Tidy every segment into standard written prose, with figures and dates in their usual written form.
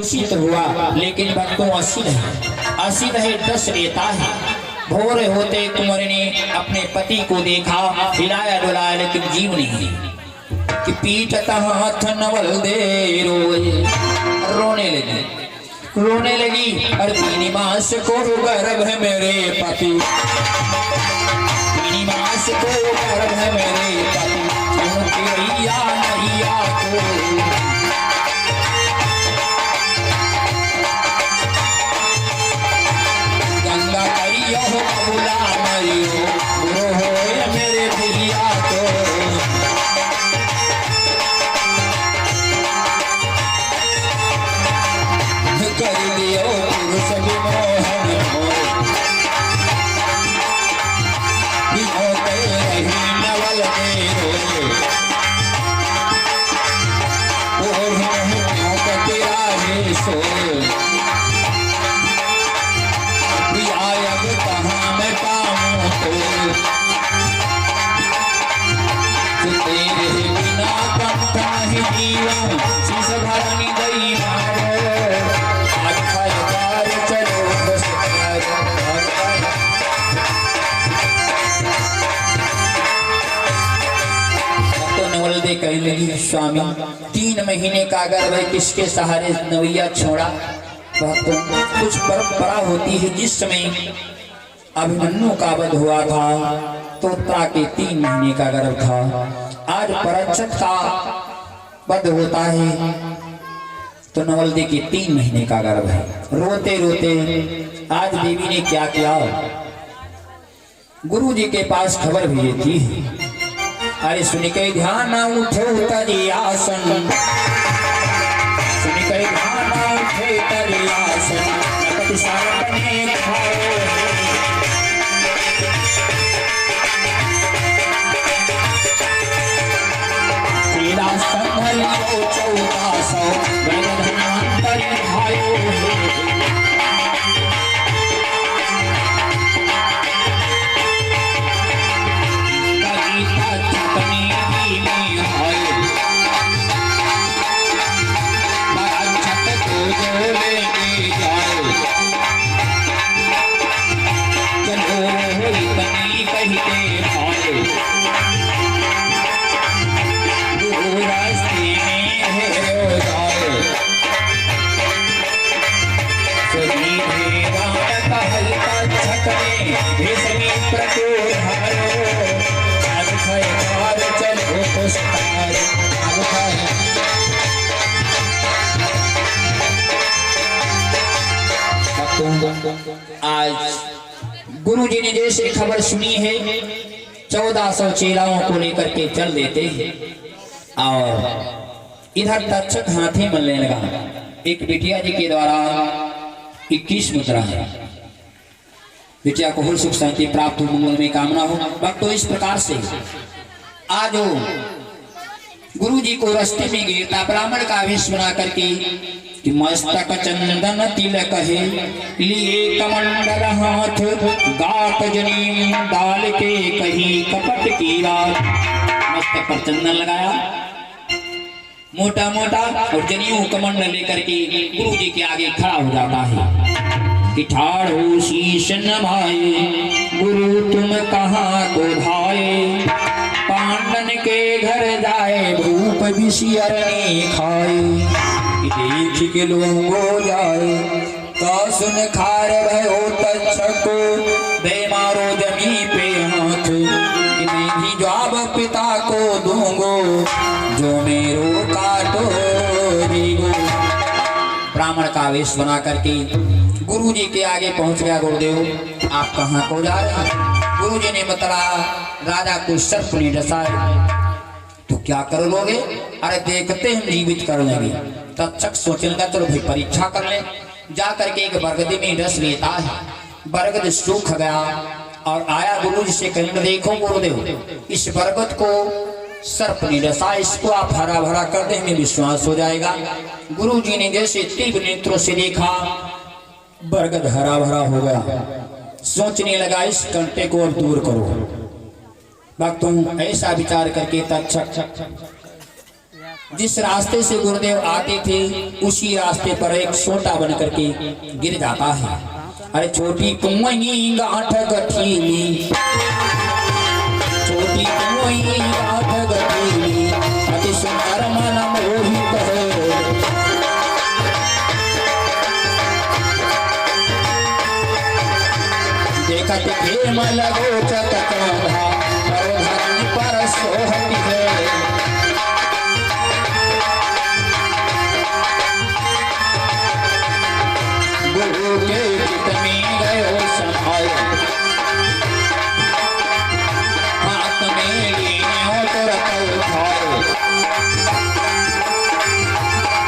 दूषित हुआ, लेकिन भक्तों असी नहीं 10 लेता है। भोर होते कुंवर ने अपने पति को देखा, हिलाया डुलाया लेकिन जीव नहीं। कि पीटता हाथ नवल दे रोने लगी। और 3 मास को गर्भ है मेरे पति, 3 मास को गर्भ है मेरे पति, नैया को गंगा करियो बुला मरियो, गुरु हो मेरे भैया को। कर दियो पुरुष विमोहन होते रही नवल मेरो, तेरा है सो अब कहाँ मैं पाऊँ तो, तेरे बिना पंथ नहीं जीवन, शीश भरनी गई कहने लगी, स्वामी 3 महीने का गर्भ है, किसके सहारे नवैया छोड़ा। तो कुछ परंपरा होती है, जिस समय अभिमन्यु का वध हुआ था तो ता के 3 महीने का गर्भ था। आज परीक्षित का वध होता है तो नवलदे के 3 महीने का गर्भ है। रोते रोते आज देवी ने क्या किया, गुरु जी के पास खबर भेजी थी। अरे सुन के ध्यान उठे तरियासन, सुन के ध्यान उठे तरियासन, नकद सारने खाओ तेरा संभलियो 1400 धन्वंतरि भायो। आज गुरु जी ने जैसे खबर सुनी है 1400 चेलाओं को लेकर के चल देते हैं। और इधर तक्षक हाथी मलने लगा। एक बिटिया जी के द्वारा 21 मुद्रा है, बिटिया को सुख शांति प्राप्त हो, मंगल में कामना हो। भक्तों इस प्रकार से आज गुरु जी को रास्ते में गिरता ब्राह्मण का आवेश बना करके कि मस्तक चंदन तिलक है, लिए कमंडल हाथ गात जनी डाल के कही कपट की रात। मस्तक पर चंदन लगाया मोटा मोटा और जनियों कमंडल लेकर के गुरु जी के आगे खड़ा हो जाता है कि ठाड़ हो शीश नभाए, गुरु तुम कहाँ को भाए, पांडन के घर जाए भूप विषयरणी खाए। देख के लोगो जाए तो सुन खार भयो तक्षक, दे मारो जमी पे हाथ, मैं भी जवाब पिता को दूंगो, जो मेरो काटो दीगो। ब्राह्मण का वेश बना करके गुरु जी के आगे पहुंच गया। गुरुदेव आप कहाँ को जा रहे हैं? गुरु जी ने बताया राजा को सर्प ने डसाया, तो क्या कर लोगे? अरे देखते हम जीवित कर लेंगे। तक्षक सोचने लगा चलो भाई परीक्षा कर ले। जा करके एक बरगद में डस लेता है, बरगद सूख गया और आया गुरु जी से कहने, देखो गुरुदेव इस बरगद को सर्प ने डसा, इसको आप हरा भरा कर दे, हमें विश्वास हो जाएगा। गुरु जी ने जैसे तीव्र नेत्रों से देखा बरगद हरा भरा हो गया। सोचने लगा इस कंटे को अब दूर करो। भक्तों ऐसा विचार करके तक्षक जिस रास्ते से गुरुदेव आते थे उसी रास्ते पर एक सोटा बन करके गिर जाता है। अरे छोटी कुंवई गांठ गठीली, छोटी कुंवई गांठ गठीली, अति सुंदर मन मोहित है। देखत प्रेम लगो चतकौंधा, पर धरनी पर सोहती है। गुरु के चित में गयो समायो, हाथ में लीनो तुरत उठायो।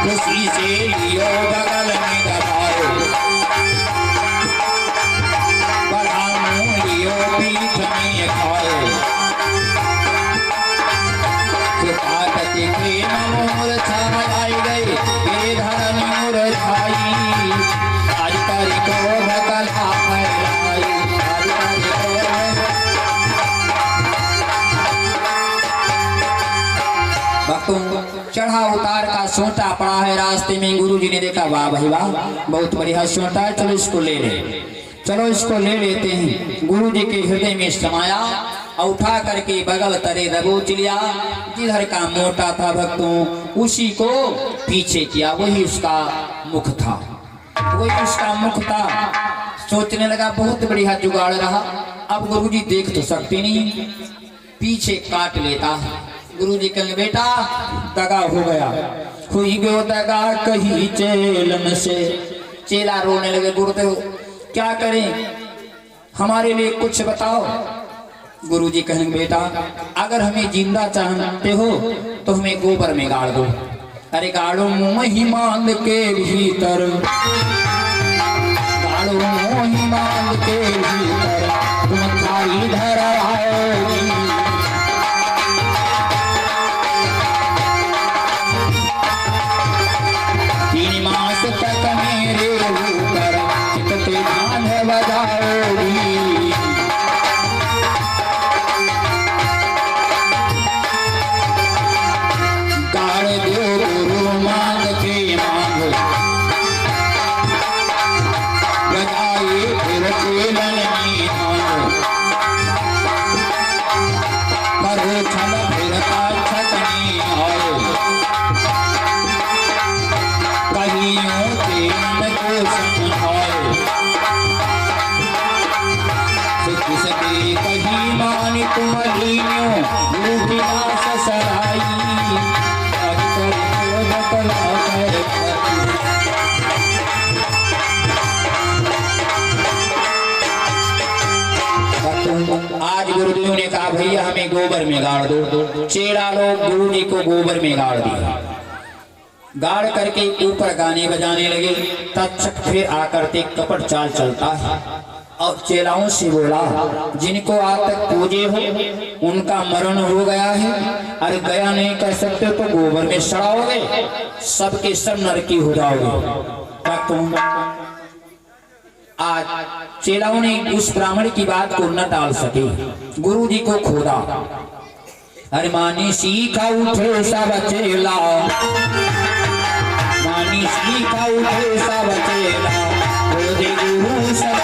खुशी से लियो बगल में दबायो, बड़ा मुँह लियो पीठ में खायो। सुपातति प्रेम मूर्छा आई गई, ये धरनी मूर्छाई। चढ़ा उतार का सोटा पड़ा है रास्ते में। गुरुजी ने देखा, वाह भाई वाह, बहुत बढ़िया सोटा है, चलो इसको ले ले, चलो इसको ले लेते हैं। गुरुजी के हृदय में समाया और उठा करके बगल तरे दबोच लिया। जिधर का मोटा था भक्तों उसी को पीछे किया, वही उसका मुख था, वही उसका मुख था। सोचने लगा बहुत बढ़िया जुगाड़ रहा, अब गुरुजी देख तो सकते नहीं, पीछे काट लेता है। गुरुजी कहेंगे, बेटा दगा हो गया, हुई गयो दगा कहीं चेलन से। चेला रोने लगे, गुरुदेव क्या करें, हमारे लिए कुछ बताओ। गुरुजी कहेंगे, बेटा अगर हमें जिंदा चाहते हो तो हमें गोबर में गाड़ दो। अरे गाड़ो मोही मांग के भीतर, गाड़ो मोही मांग के भीतर, तुम थारी धर आओगी। तीन मास तक मेरे ऊपर चितते ध्यान बजाओगी। गाड़ दो गुरु मांग के मांग, बजाए फिर चेलन में हांग। करो छल फिर पाछत में आओ, कहियों चेलन को संभालो। सुख सके कहीं मान तुम लीनो, लूटिया ससराई। आज गुरुदेव ने कहा, भैया हमें गोबर में गाड़ दो। चेड़ा लोग गुरुजी को गोबर में गाड़ दिया। गाड़ करके ऊपर गाने बजाने लगे। तत्क्षण फिर आकर के कपट चाल चलता है और चेलाओं से बोला, जिनको आज तक पूजे हो उनका मरण हो गया है, अरे गया नहीं कर सकते तो गोबर में सड़ाओगे, सबके सब नरकी हो जाओगे। आज चेलाओं ने उस ब्राह्मण की बात को न टाल सके, गुरुजी को खोदा। अरे मानी सीखा उठे सब चेला, मानी सीखा उठे सब चेला, बोले गुरु सब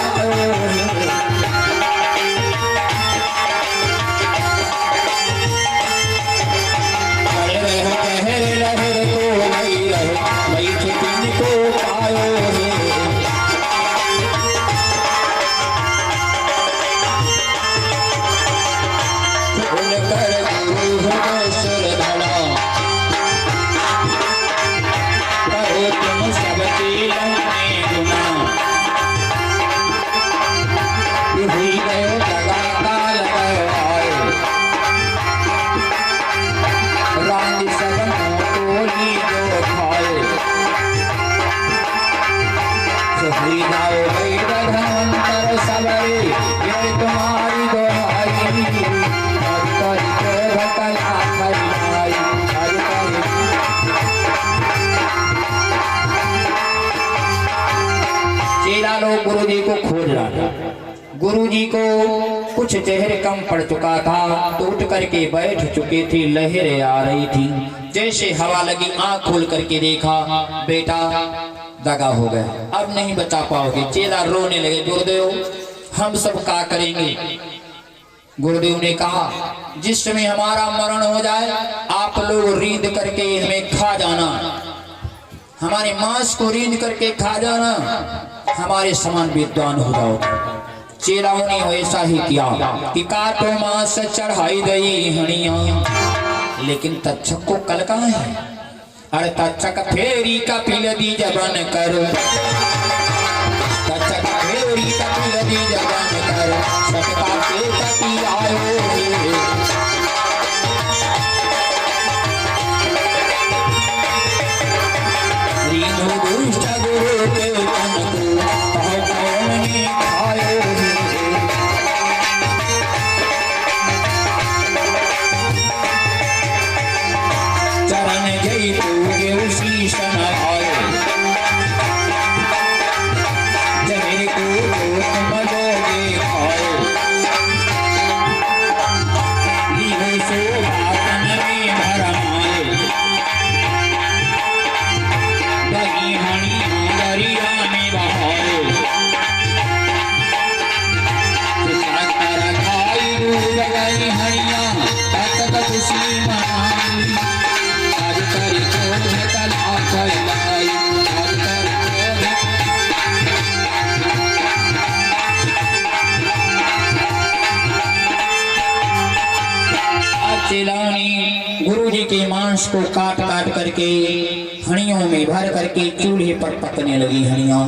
गुरुजी को खोज रहा था। गुरुजी को कुछ जहर कम पड़ चुका था तो उठ करके बैठ चुके थे, लहरें आ रही थी। जैसे हवा लगी आंख खोल करके देखा, बेटा दगा हो गया, अब नहीं बचा पाओगे। चेला रोने लगे, गुरुदेव हम सब क्या करेंगे। गुरुदेव ने कहा जिस समय हमारा मरण हो जाए आप लोग रींद करके हमें खा जाना, हमारे मांस को रींद करके खा जाना, हमारे समान विद्वान हो जाओगे। चेलाओं ने वैसा ही किया कि काटो मांस चढ़ाई गई हणिया, लेकिन तक्षक को कल कहाँ है। अरे तक्षक फेरी का पिल दी जबन कर, तक्षक फेरी का पिल दी जबन कर, सबका के कटी आयो रीनो दुष्ट गुरु के तन को कौन ने खायो। चरण गई पूगे उसी सन आए, जमेरे को तुम लोगे खाए। लीलो सो बातन में भरमाए, दही हणी दरिया में बहाए। चक्कर खाई डूब गई हणिया, तक खुशी मनाई। आज करी क्रोध में कला फैलाई, आज करी क्रोध चेलानी गुरुजी के मांस को काट काट करके हणियों में भर करके चूल्हे पर पकने लगी हणिया।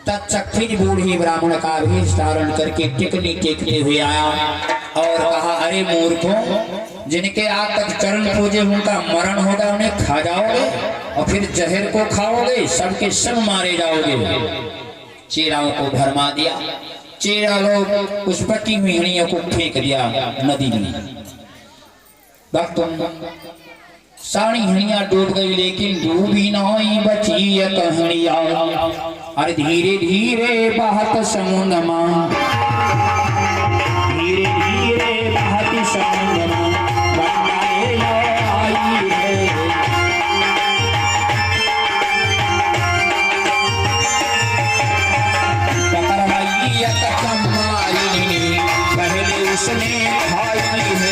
तक्षक फिर बूढ़ी ब्राह्मण का वेश धारण करके टिकनी टेकते हुए आया और कहा अरे मूर्खों, जिनके आज तक चरण पूजे उनका मरण होगा उन्हें खा जाओगे और फिर जहर को खाओगे, सबके सब मारे जाओगे। चेलाओं को भरमा दिया। चेला लोग उस पकी हुई हणियों को फेंक दिया नदी में। भक्तों सारी हणिया डूब गई, लेकिन डूबी नहीं बची एक हणिया। अरे धीरे धीरे बहत समुद्र में, धीरे धीरे बहत समुद्र में बंदाए आई है। पकड़वाई एक चमारी, पहले उसने खाई है।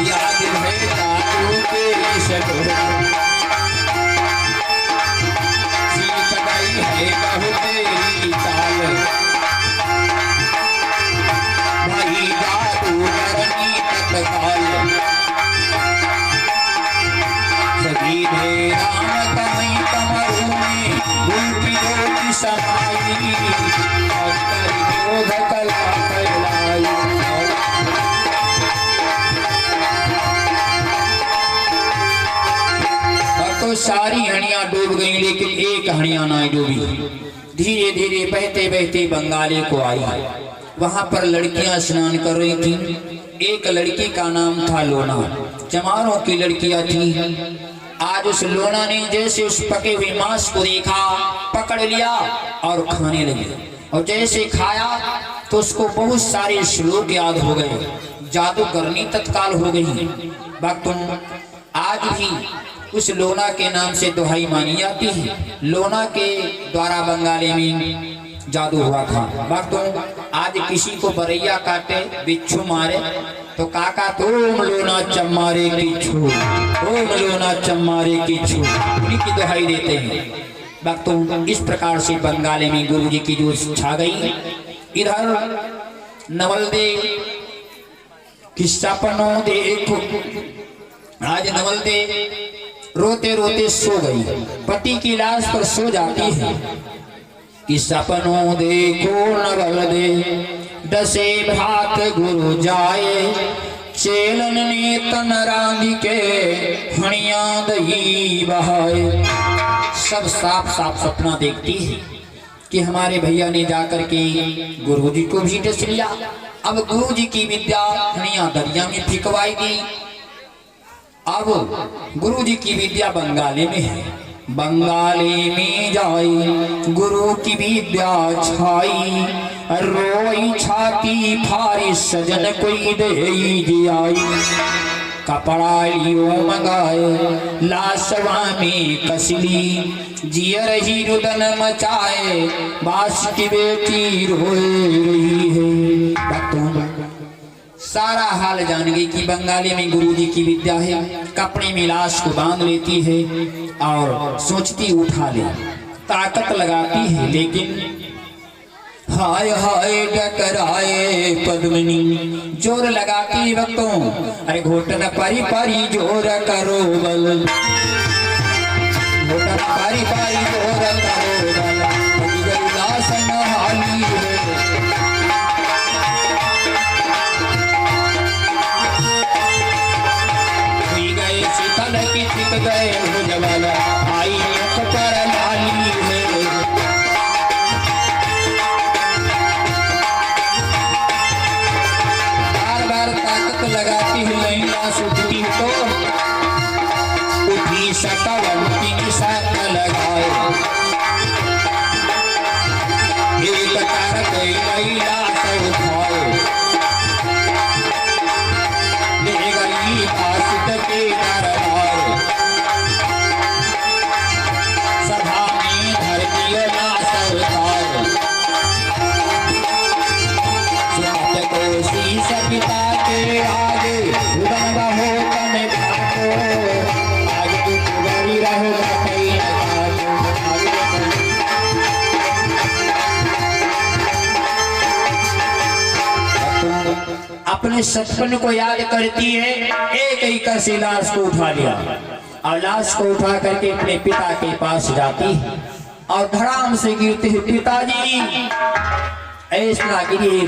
याद है दादू के शब्द, सीख गई है कहू तेरी चाल। भाई दादू करनी तत्काल, सभी दे राम कहीं कमरू में उल्टी रोटी समाई। और करी क्रोध कला फैलाई, तो सारी हणियां डूब गई, लेकिन एक हणिया ना डूबी। धीरे धीरे बहते बहते बंगाली को आई। वहां पर लड़कियां स्नान कर रही थी। एक लड़की का नाम था लोना, चमारों की लड़कियां थी। आज उस लोना ने जैसे उस पके हुए मांस को देखा, पकड़ लिया और खाने लगी। और जैसे खाया तो उसको बहुत सारे श्लोक याद हो गए, जादू करनी तत्काल हो गई। भक्तों आज भी उस लोना के नाम से दुहाई मानी जाती है। लोना के द्वारा बंगाली में जादू हुआ था। भक्तों आज किसी को बरैया काटे, बिच्छू मारे तो काका तुम लोना चम्मारे की छू, ओम लोना चम्मारे की छू, उन्हीं की दुहाई देते हैं। भक्तों इस प्रकार से बंगाली में गुरु जी की जो छा गई। इधर नवलदे किस्सा पनो देखो, आज नवलदे रोते रोते सो गई, पति की लाश पर सो जाती है। कि सपनों देखो नवलदे, दसे भात गुरु जाए, चेलन ने तन रांगी के हणिया दही बहाए। सब साफ साफ सपना देखती है। कि हमारे भैया ने जाकर के गुरुजी को भी डस लिया। अब गुरुजी की विद्या हनिया दरिया में फिकवाई दी। अब गुरुजी की विद्या बंगाली में है, बंगाली में जाई गुरु की विद्या छाई, रोई छाती फारी सजन कोई दे जियाई। कपड़ा लियो मंगाए लाशवा में कसली, जियर ही रुदन मचाए बास की बेटी रोए रही है। भक्तों सारा हाल जान गई कि बंगाली में गुरुजी की विद्या है। कपड़े में लाश को बांध लेती है और सोचती उठा ले, ताकत लगाती है, लेकिन हाय हाय डकराए पद्मिनी जोर लगाती वक्तों। अरे घोटन पारी पारी जोर करो बल, घोटन पारी पारी जोर करो बल, दास नहाली है। गए शीतल की चित गए भुजवाला, आई मुख पर लाली है। ताकत लगाती है लैला सुखती तो उठी सटावंती निशान लगाए। एक तारक लैला से उठाए, ले गई आसित के दरबार। सभा में धरती लाश उठाए, सुनत कोसी सविता के आगे उदन बहो तने भागो, आज तू कुंवारी रहो कहीं न भागो। अपने सपन को याद करती है, एक ही कसी लाश को उठा लिया और लाश को उठा करके अपने पिता के पास जाती और धड़ाम से गिरते हैं, पिताजी। ऐसा गिरी,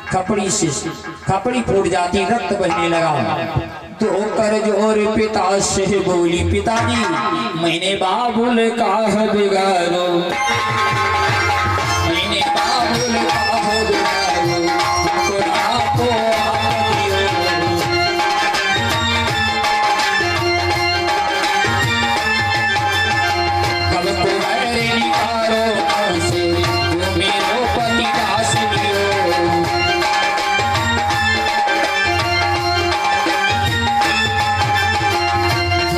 खपड़ी से खपड़ी फूट जाती, रक्त बहने लगा। तो कर जोर पिता से बोली, पिताजी मैंने बाबुल का बिगाड़ो, मैंने बाबुल का बिगाड़ो, आपको आप दियो। कब को मेरे निकालो से मेरो पति दास लियो।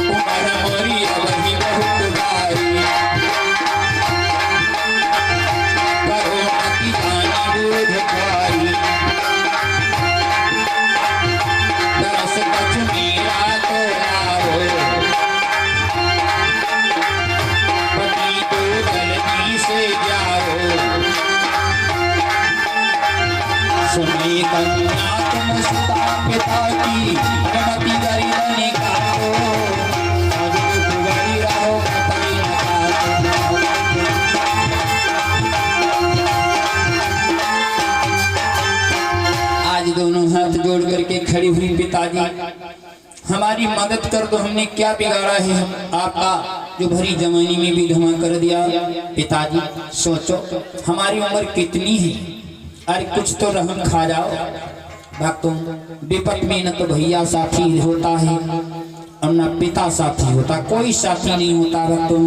उमर मोरी अवधि बहुत भारी, करो अति जानी बोध भारी। दस कछु मेरा तो लाओ, पति तो जल्दी से जाओ। सुनी कन्या तुम सुता पिता की, अनुमति गरीब निकालो, आज कुंवारी रहो कहीं न काटो। आज दोनों हाथ जोड़ करके खड़ी हुई, पिताजी हमारी मदद कर दो, हमने क्या बिगाड़ा है आपका जो भरी जवानी में भी धमा कर दिया। पिताजी सोचो हमारी उम्र कितनी है, अरे कुछ तो रहम खा जाओ। भक्तों विपत में न तो भैया साथी होता है और न पिता साथी होता, कोई साथी नहीं होता। भक्तों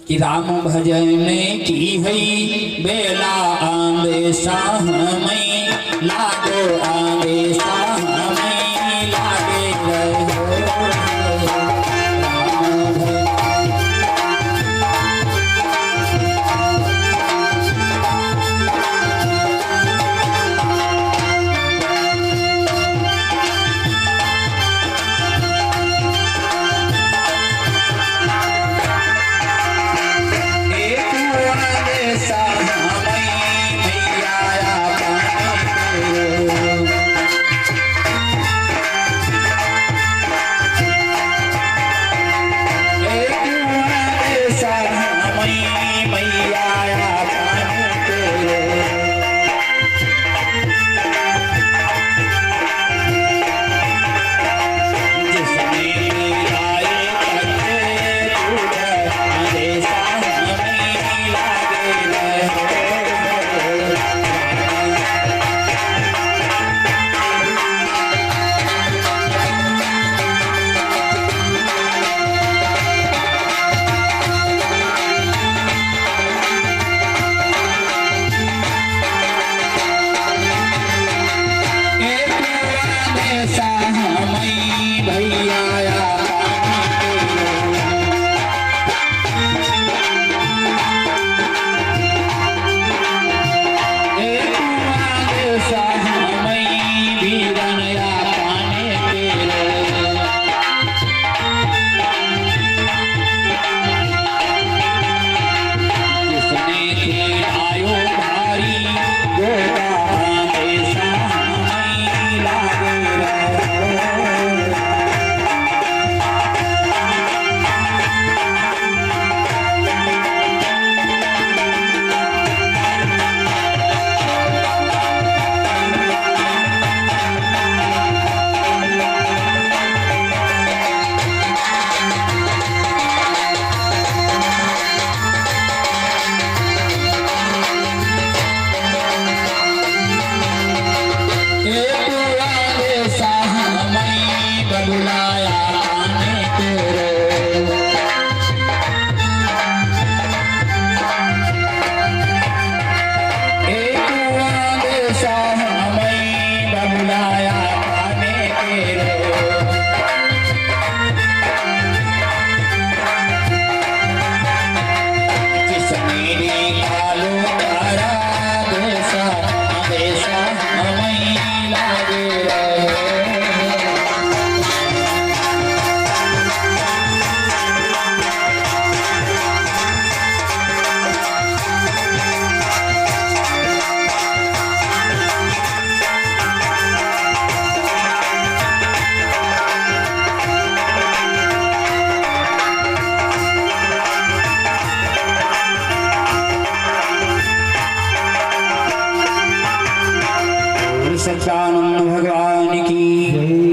कि राम भजन की भई बेला आंदे साह में लागो, आंदे साह में लागे रहो। सच्चिदानंद भगवान की